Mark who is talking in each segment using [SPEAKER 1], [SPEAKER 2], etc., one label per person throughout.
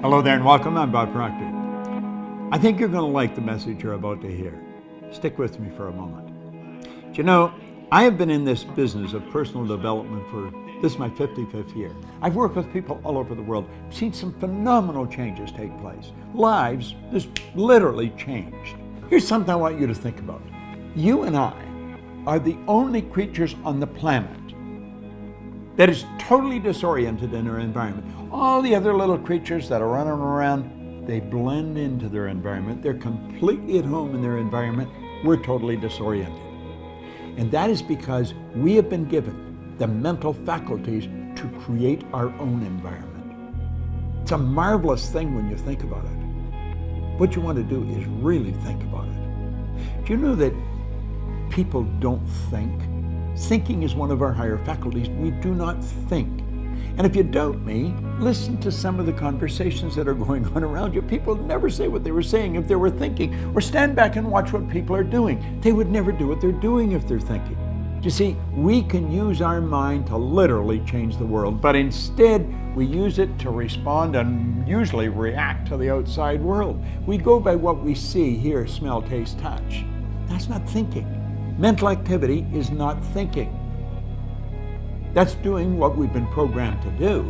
[SPEAKER 1] Hello there and welcome. I'm Bob Proctor. I think you're going to like the message you're about to hear. Stick with me for a moment. Do you know, I have been in this business of personal development for, this is my 55th year. I've worked with people all over the world, seen some phenomenal changes take place. Lives just literally changed. Here's something I want you to think about. You and I are the only creatures on the planet that is totally disoriented in their environment. All the other little creatures that are running around, they blend into their environment. They're completely at home in their environment. We're totally disoriented. And that is because we have been given the mental faculties to create our own environment. It's a marvelous thing when you think about it. What you want to do is really think about it. Do you know that people don't think? Thinking is one of our higher faculties. We do not think. And if you doubt me, listen to some of the conversations that are going on around you. People would never say what they were saying if they were thinking, or stand back and watch what people are doing. They would never do what they're doing if they're thinking. You see, we can use our mind to literally change the world, but instead we use it to respond and usually react to the outside world. We go by what we see, hear, smell, taste, touch. That's not thinking. Mental activity is not thinking. That's doing what we've been programmed to do,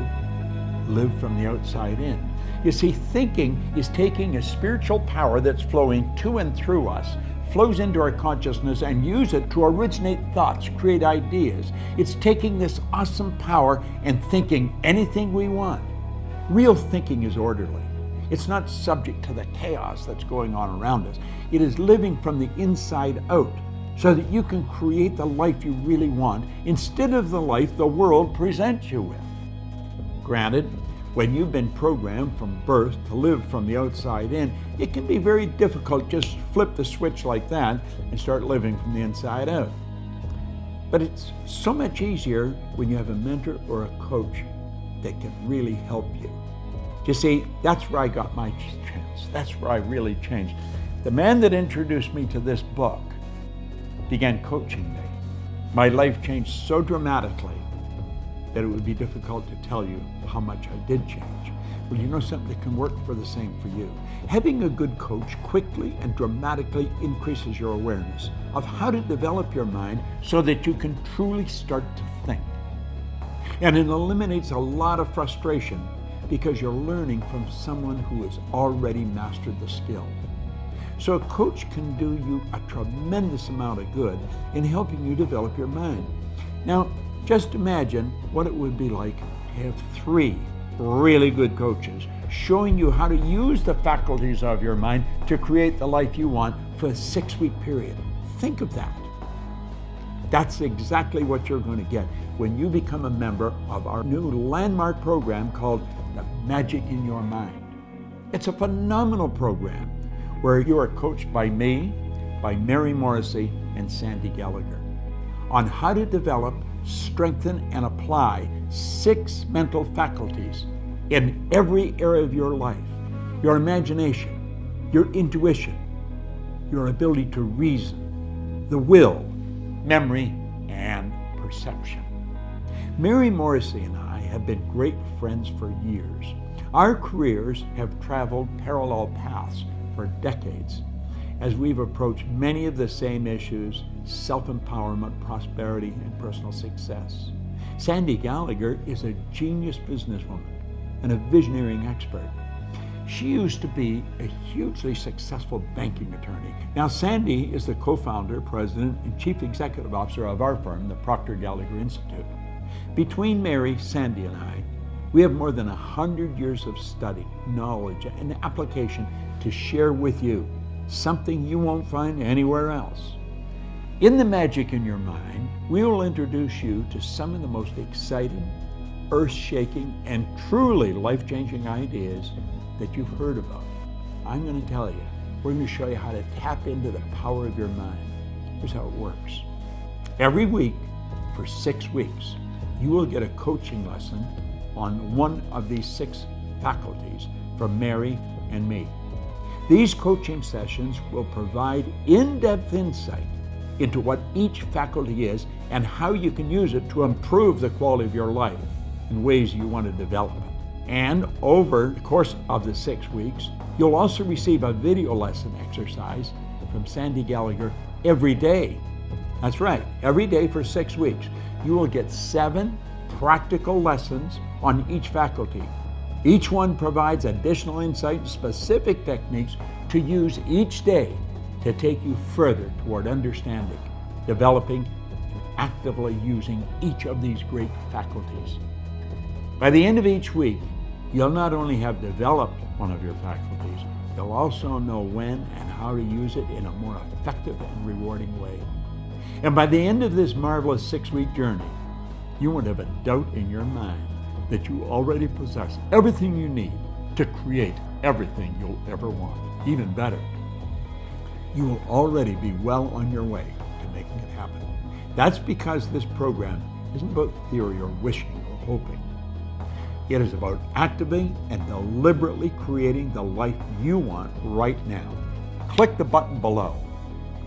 [SPEAKER 1] live from the outside in. You see, thinking is taking a spiritual power that's flowing to and through us, flows into our consciousness, and use it to originate thoughts, create ideas. It's taking this awesome power and thinking anything we want. Real thinking is orderly. It's not subject to the chaos that's going on around us. It is living from the inside out, so that you can create the life you really want instead of the life the world presents you with. Granted, when you've been programmed from birth to live from the outside in, it can be very difficult just to flip the switch like that and start living from the inside out. But it's so much easier when you have a mentor or a coach that can really help you. You see, that's where I got my chance. That's where I really changed. The man that introduced me to this book began coaching me. My life changed so dramatically that it would be difficult to tell you how much I did change. Well, you know something that can work for the same for you. Having a good coach quickly and dramatically increases your awareness of how to develop your mind so that you can truly start to think. And it eliminates a lot of frustration because you're learning from someone who has already mastered the skill. So a coach can do you a tremendous amount of good in helping you develop your mind. Now, just imagine what it would be like to have 3 really good coaches showing you how to use the faculties of your mind to create the life you want for a 6-week period. Think of that. That's exactly what you're going to get when you become a member of our new landmark program called The Magic in Your Mind. It's a phenomenal program where you are coached by me, by Mary Morrissey, and Sandy Gallagher on how to develop, strengthen, and apply 6 mental faculties in every area of your life. Your imagination, your intuition, your ability to reason, the will, memory, and perception. Mary Morrissey and I have been great friends for years. Our careers have traveled parallel paths for decades as we've approached many of the same issues: self-empowerment, prosperity, and personal success. Sandy Gallagher is a genius businesswoman and a visionary expert. She used to be a hugely successful banking attorney. Now Sandy is the co-founder, president, and chief executive officer of our firm, the Proctor Gallagher Institute. Between Mary, Sandy, and I, we have more than 100 years of study, knowledge, and application to share with you, something you won't find anywhere else. In The Magic in Your Mind, we will introduce you to some of the most exciting, earth-shaking, and truly life-changing ideas that you've heard about. I'm going to tell you, we're going to show you how to tap into the power of your mind. Here's how it works. Every week for 6 weeks, you will get a coaching lesson on one of these 6 faculties from Mary and me. These coaching sessions will provide in-depth insight into what each faculty is and how you can use it to improve the quality of your life in ways you want to develop it. And over the course of the 6 weeks, you'll also receive a video lesson exercise from Sandy Gallagher every day. That's right, every day for 6 weeks. You will get 7 practical lessons on each faculty. Each one provides additional insight and specific techniques to use each day to take you further toward understanding, developing, and actively using each of these great faculties. By the end of each week, you'll not only have developed one of your faculties, you'll also know when and how to use it in a more effective and rewarding way. And by the end of this marvelous 6-week journey, you won't have a doubt in your mind that you already possess everything you need to create everything you'll ever want. Even better, you will already be well on your way to making it happen. That's because this program isn't about theory or wishing or hoping. It is about activating and deliberately creating the life you want right now. Click the button below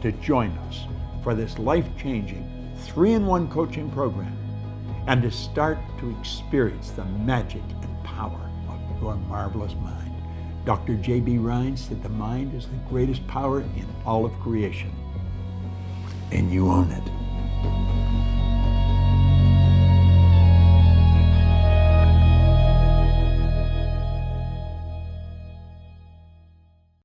[SPEAKER 1] to join us for this life-changing 3-in-1 coaching program and to start to experience the magic and power of your marvelous mind. Dr. J.B. Ryan said the mind is the greatest power in all of creation, and you own it.